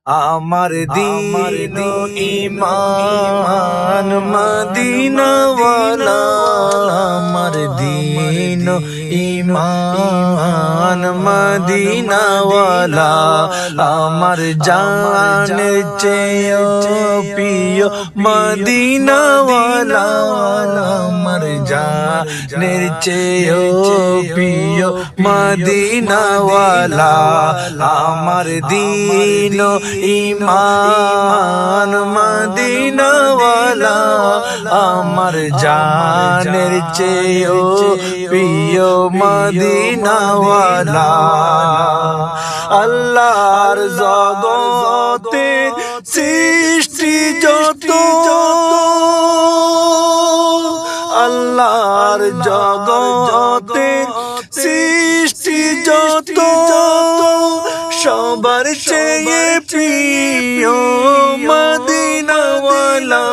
আমার দীন ঈমান মদিনাওয়ালা, আমার দীন ঈমান মদিনাওয়ালা, আমার জানের চেয়েও প্রিয় মদিনাওয়ালা, আমার জানের চেয়েও প্রিয় মদিনাওয়ালা, আমার দীন ঈমান মদিনাওয়ালা, আমার জানের চেয়েও প্রিয় মদিনাওয়ালা। আল্লাহর জগতের সৃষ্টি যত, আল্লাহর জগতের সৃষ্টি যত, সবার চেয়ে প্রিয় মদিনাওয়ালা,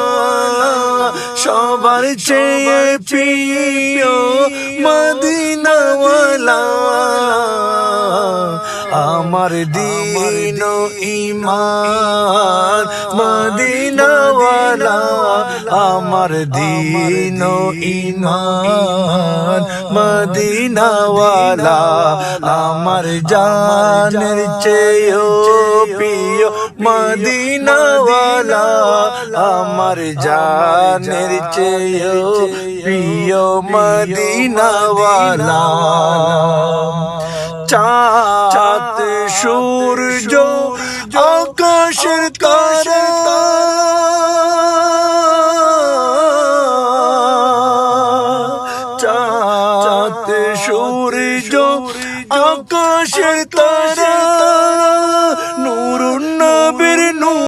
সবার চেয়ে প্রিয় মদিনাওয়ালা, আমার দীন ঈমান মদিনাওয়ালা, আমার দীন ঈমান মদিনাওয়ালা, আমার জানের চেয়েও প্রিয় মদিনাওয়ালা, আমার জানের চেয়েও প্রিয় মদিনাওয়ালা। চাঁদ সূর্য আকাশের তারা,